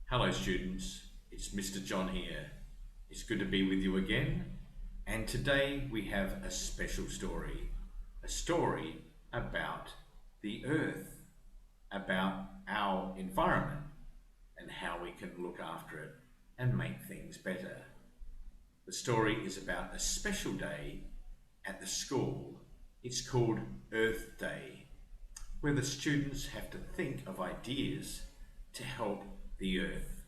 Hello, students. It's Mr. John here. It's good to be with you again. And today we have a special story a story about the earth, about our environment, and how we can look after it and make things better. The story is about a special day at the school. It's called Earth Day, where the students have to think of ideas to help the earth.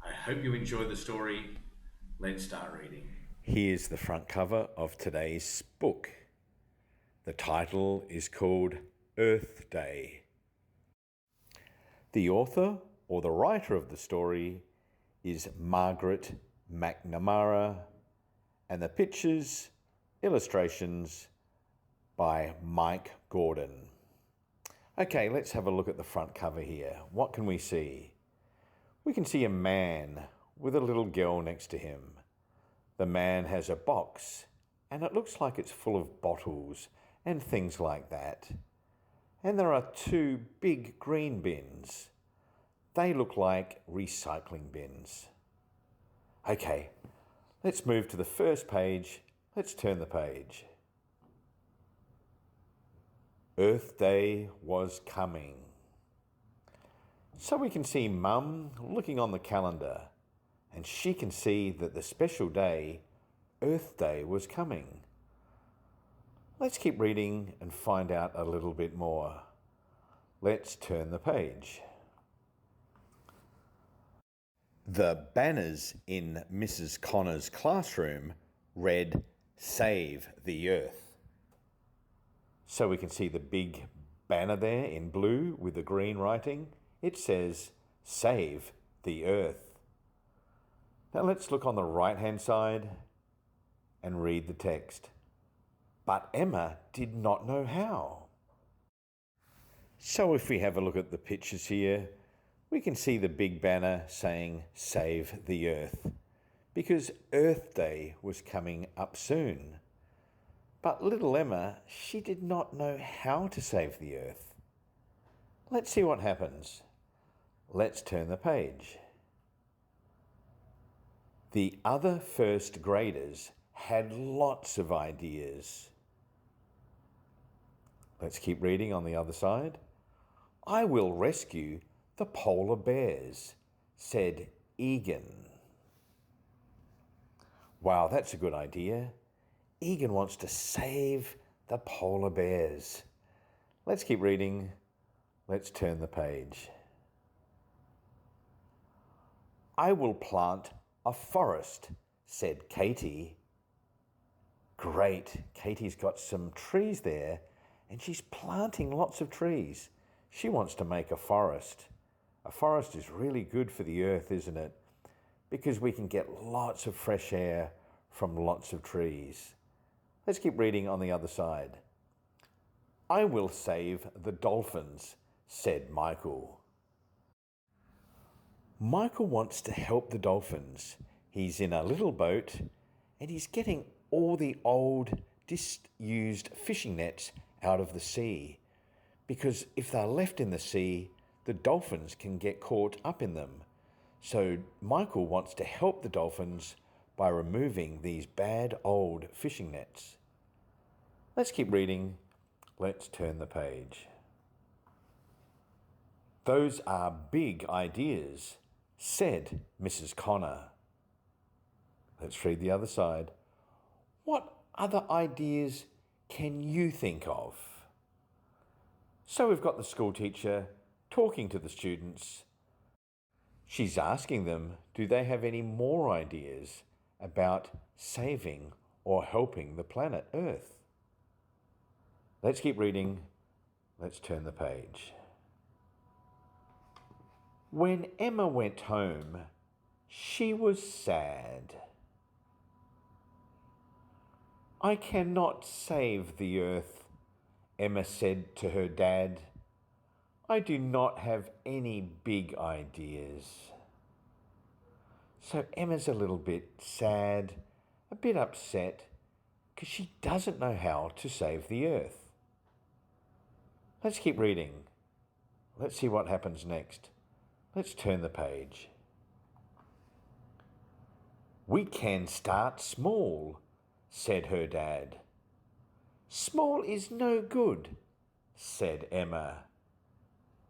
I hope you enjoy the story. Let's start reading. Here's the front cover of today's book. The title is called Earth Day. The author or the writer of the story is Margaret McNamara, and the pictures, illustrations by Mike Gordon. Okay, let's have a look at the front cover here. What can we see? We can see a man with a little girl next to him. The man has a box, and it looks like it's full of bottles and things like that. And there are two big green bins. They look like recycling bins. Okay, let's move to the first page. Let's turn the page. Earth Day was coming. So we can see Mum looking on the calendar, and she can see that the special day, Earth Day, was coming. Let's keep reading and find out a little bit more. Let's turn the page. The banners in Mrs. Connor's classroom read, "Save the Earth." So we can see the big banner there in blue with the green writing. It says, "Save the Earth." Now let's look on the right-hand side and read the text. But Emma did not know how. So if we have a look at the pictures here, we can see the big banner saying, "Save the Earth," because Earth Day was coming up soon. But little Emma, she did not know how to save the Earth. Let's see what happens. Let's turn the page. The other first graders had lots of ideas. Let's keep reading on the other side. "I will rescue the polar bears," said Egan. Wow, that's a good idea. Egan wants to save the polar bears. Let's keep reading. Let's turn the page. "I will plant a forest," said Katie. Great, Katie's got some trees there and she's planting lots of trees. She wants to make a forest. A forest is really good for the earth, isn't it? Because we can get lots of fresh air from lots of trees. Let's keep reading on the other side. "I will save the dolphins," said Michael. Michael wants to help the dolphins. He's in a little boat and he's getting all the old, disused fishing nets out of the sea. Because if they're left in the sea, the dolphins can get caught up in them. So Michael wants to help the dolphins by removing these bad old fishing nets. Let's keep reading. Let's turn the page. "Those are big ideas," said Mrs. Connor. Let's read the other side. "What other ideas can you think of?" So we've got the school teacher talking to the students. She's asking them, do they have any more ideas about saving or helping the planet Earth? Let's keep reading. Let's turn the page. When Emma went home, she was sad. "I cannot save the earth," Emma said to her dad. "I do not have any big ideas." So Emma's a little bit sad, a bit upset, because she doesn't know how to save the earth. Let's keep reading. Let's see what happens next. Let's turn the page. We can start small, said her dad. Small is no good, said Emma.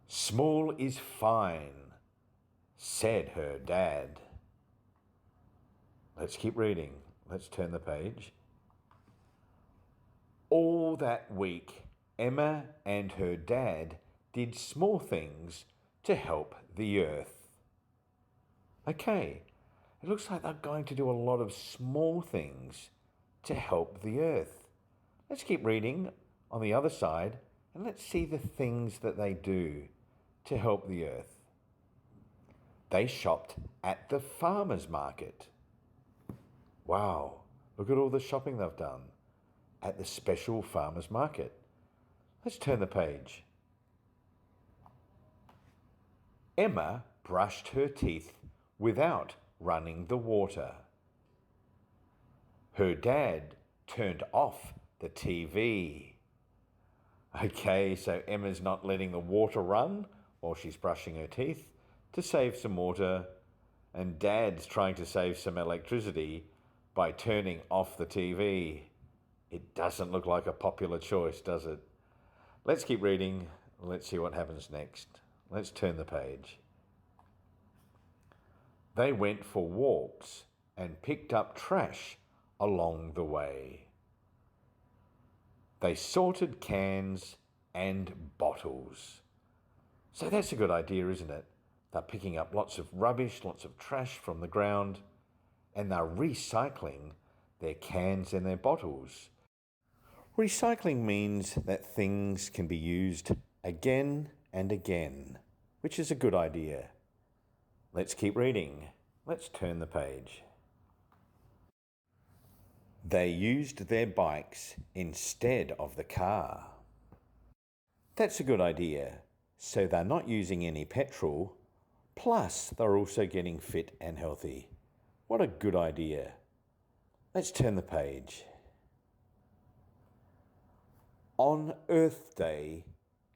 Small is fine, said her dad. Let's keep reading. Let's turn the page. All that week, Emma and her dad did small things to help the earth. Okay, it looks like they're going to do a lot of small things to help the earth. Let's keep reading on the other side and let's see the things that they do to help the earth. They shopped at the farmer's market. Wow, look at all the shopping they've done at the special farmer's market. Let's turn the page. Emma brushed her teeth without running the water. Her dad turned off the TV. Okay, so Emma's not letting the water run while she's brushing her teeth to save some water, and Dad's trying to save some electricity by turning off the TV. It doesn't look like a popular choice, does it? Let's keep reading. Let's see what happens next. Let's turn the page. They went for walks and picked up trash along the way. They sorted cans and bottles. So that's a good idea, isn't it? They're picking up lots of rubbish, lots of trash from the ground, and they're recycling their cans and their bottles. Recycling means that things can be used again and again, which is a good idea. Let's keep reading. Let's turn the page. They used their bikes instead of the car. That's a good idea. So they're not using any petrol, plus they're also getting fit and healthy. What a good idea. Let's turn the page. On Earth Day,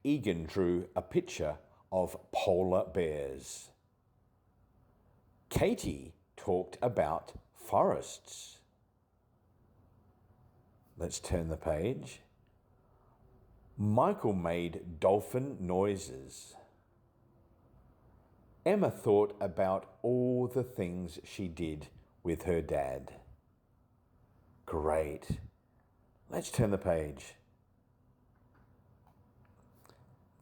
Egan drew a picture of polar bears. Katie talked about forests. Let's turn the page. Michael made dolphin noises. Emma thought about all the things she did with her dad. Great. Let's turn the page.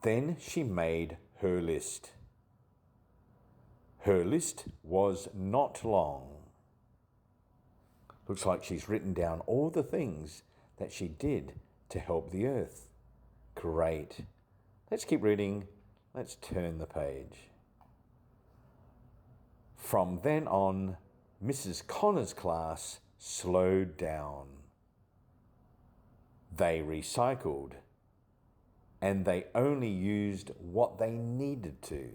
Then she made her list. Her list was not long. Looks like she's written down all the things that she did to help the earth. Great. Let's keep reading. Let's turn the page. From then on, Mrs. Connor's class slowed down. They recycled, and they only used what they needed to.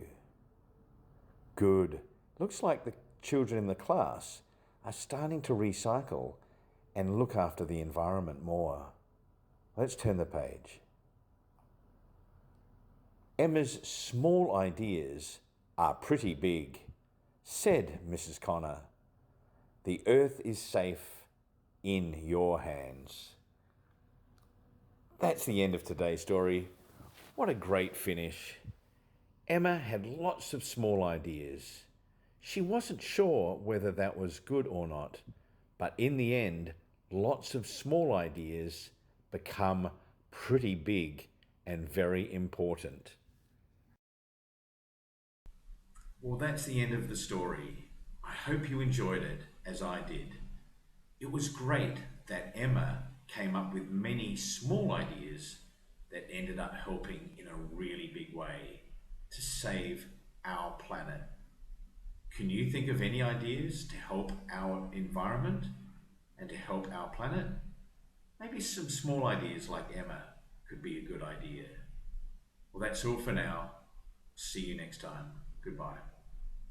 Good. Looks like the children in the class are starting to recycle and look after the environment more. Let's turn the page. Emma's small ideas are pretty big, said Mrs. Connor. The earth is safe in your hands. That's the end of today's story. What a great finish. Emma had lots of small ideas. She wasn't sure whether that was good or not, but in the end, lots of small ideas become pretty big and very important. Well, that's the end of the story. I hope you enjoyed it as I did. It was great that Emma came up with many small ideas that ended up helping in a really big way to save our planet. Can you think of any ideas to help our environment and to help our planet? Maybe some small ideas like Emma could be a good idea. Well, that's all for now. See you next time. Goodbye.